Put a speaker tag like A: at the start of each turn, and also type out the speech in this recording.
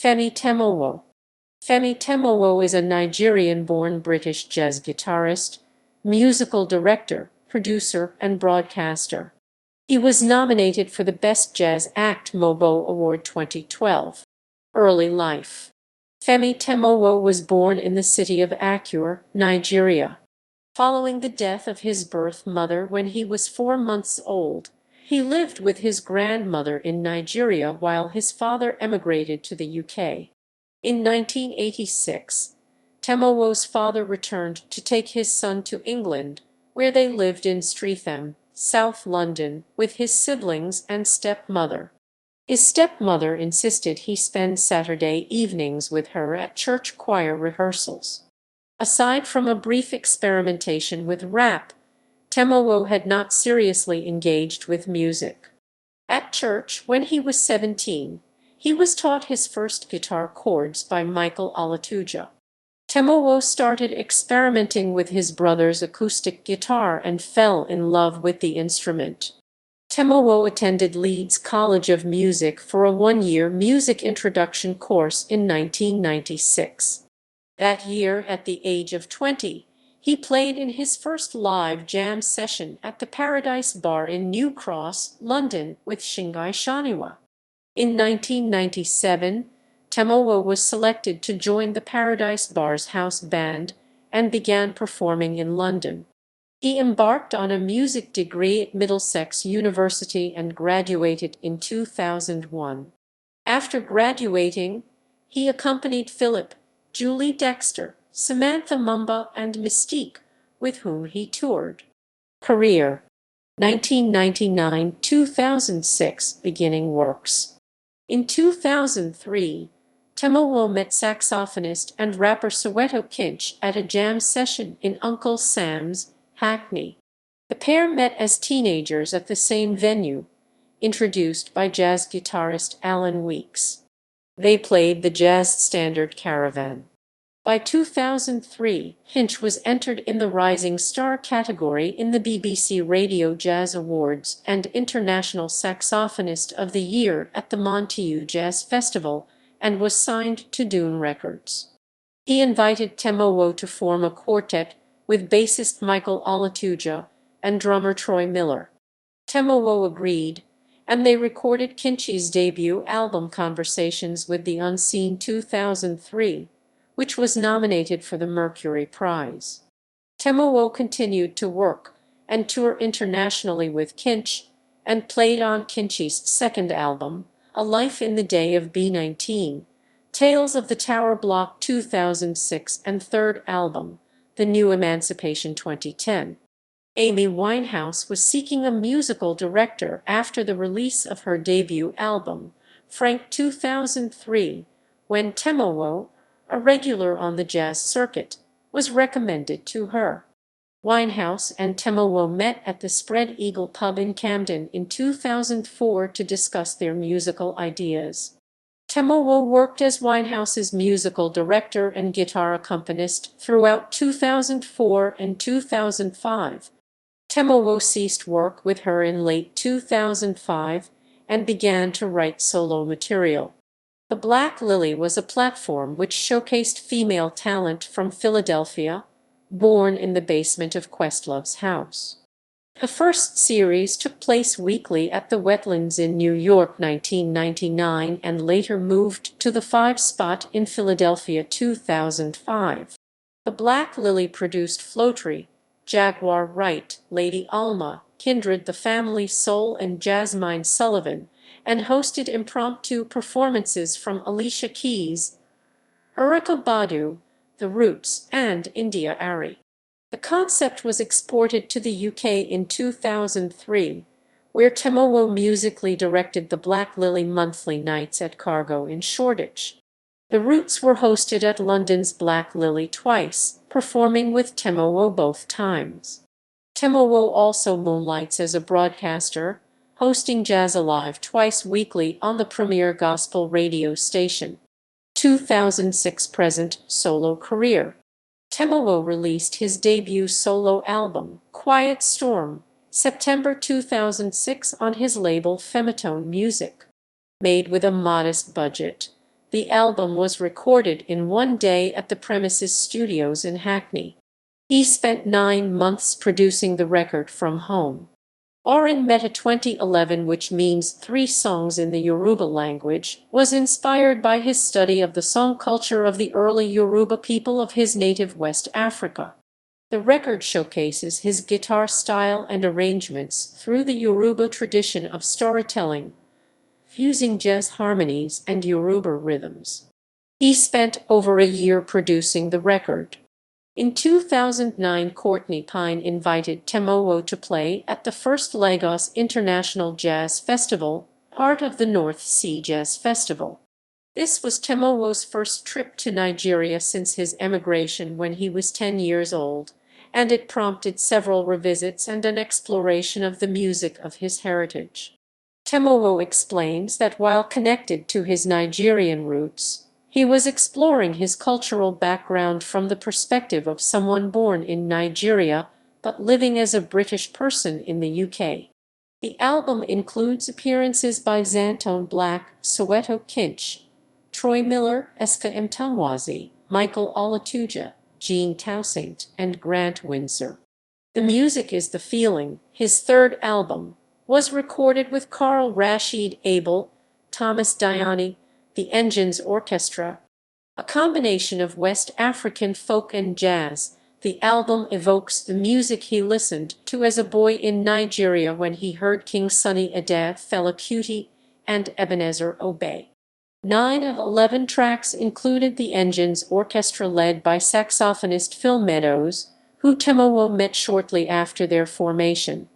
A: Femi Temowo. Femi Temowo is a Nigerian-born British jazz guitarist, musical director, producer, and broadcaster. He was nominated for the Best Jazz Act MOBO Award 2012. Early life. Femi Temowo was born in the city of Akure, Nigeria. Following the death of his birth mother when he was 4 months old, he lived with his grandmother in Nigeria while his father emigrated to the UK. In 1986, Temowo's father returned to take his son to England, where they lived in Streatham, South London, with his siblings and stepmother. His stepmother insisted he spend Saturday evenings with her at church choir rehearsals. Aside from a brief experimentation with rap, Temowo had not seriously engaged with music. At church, when he was 17, he was taught his first guitar chords by Michael Olatuja. Temowo started experimenting with his brother's acoustic guitar and fell in love with the instrument. Temowo attended Leeds College of Music for a one-year music introduction course in 1996. That year, at the age of 20, he played in his first live jam session at the Paradise Bar in New Cross, London, with Shingai Shaniwa. In 1997, Temowo was selected to join the Paradise Bar's house band and began performing in London. He embarked on a music degree at Middlesex University and graduated in 2001. After graduating, he accompanied Philip, Julie Dexter, Samantha Mumba, and Mystique, with whom he toured. Career: 1999–2006 beginning works. In 2003, Temowo met saxophonist and rapper Soweto Kinch at a jam session in Uncle Sam's, Hackney. The pair met as teenagers at the same venue, introduced by jazz guitarist Alan Weeks. They played the jazz standard Caravan. By 2003, Kinch was entered in the Rising Star category in the BBC Radio Jazz Awards and International Saxophonist of the Year at the Montreux Jazz Festival and was signed to Dune Records. He invited Temowo to form a quartet with bassist Michael Olatuja and drummer Troy Miller. Temowo agreed, and they recorded Kinch's debut album Conversations with the Unseen 2003, which was nominated for the Mercury Prize. Temowo continued to work and tour internationally with Kinch and played on Kinch's second album, A Life in the Day of B19, Tales of the Tower Block 2006, and third album, The New Emancipation 2010. Amy Winehouse was seeking a musical director after the release of her debut album, Frank 2003, when Temowo, a regular on the jazz circuit, was recommended to her. Winehouse and Temowo met at the Spread Eagle pub in Camden in 2004 to discuss their musical ideas. Temowo worked as Winehouse's musical director and guitar accompanist throughout 2004 and 2005. Temowo ceased work with her in late 2005 and began to write solo material. The Black Lily was a platform which showcased female talent from Philadelphia, born in the basement of Questlove's house. The first series took place weekly at the Wetlands in New York 1999 and later moved to the 5 spot in Philadelphia 2005. The Black Lily produced Floetry, Jaguar Wright, Lady Alma, Kindred the Family Soul, and Jasmine Sullivan, and hosted impromptu performances from Alicia Keys, Erykah Badu, The Roots, and India Ari. The concept was exported to the UK in 2003, where Temowo musically directed the Black Lily monthly nights at Cargo in Shoreditch. The Roots were hosted at London's Black Lily twice, performing with Temowo both times. Temowo also moonlights as a broadcaster, hosting Jazz Alive twice weekly on the premier gospel radio station. 2006–present solo career. Temowo released his debut solo album, Quiet Storm, September 2006 on his label Femitone Music. Made with a modest budget, The album was recorded in one day at the Premises Studios in Hackney. He spent 9 months producing the record from home. Orin Meta 2011, which means 3 songs in the Yoruba language, was inspired by his study of the song culture of the early Yoruba people of his native West Africa. The record showcases his guitar style and arrangements through the Yoruba tradition of storytelling, fusing jazz harmonies and Yoruba rhythms. He spent over a year producing the record. In 2009, Courtney Pine invited Temowo to play at the first Lagos International Jazz Festival, part of the North Sea Jazz Festival. This was Temowo's first trip to Nigeria since his emigration when he was 10 years old, and it prompted several revisits and an exploration of the music of his heritage. Temowo explains that while connected to his Nigerian roots, he was exploring his cultural background from the perspective of someone born in Nigeria but living as a British person in the UK. The album includes appearances by Xantone Black, Soweto Kinch, Troy Miller, Eska Mtamwazi, Michael Olatuja, Jean Toussaint, and Grant Windsor. The Music is the Feeling, his third album, was recorded with Carl Rashid Abel, Thomas Diani, the Engines Orchestra. A combination of West African folk and jazz, the album evokes the music he listened to as a boy in Nigeria when he heard King Sunny Ade, Fela Kuti, and Ebenezer Obey. 9 of 11 tracks included the Engines Orchestra led by saxophonist Phil Meadows, who Temowo met shortly after their formation.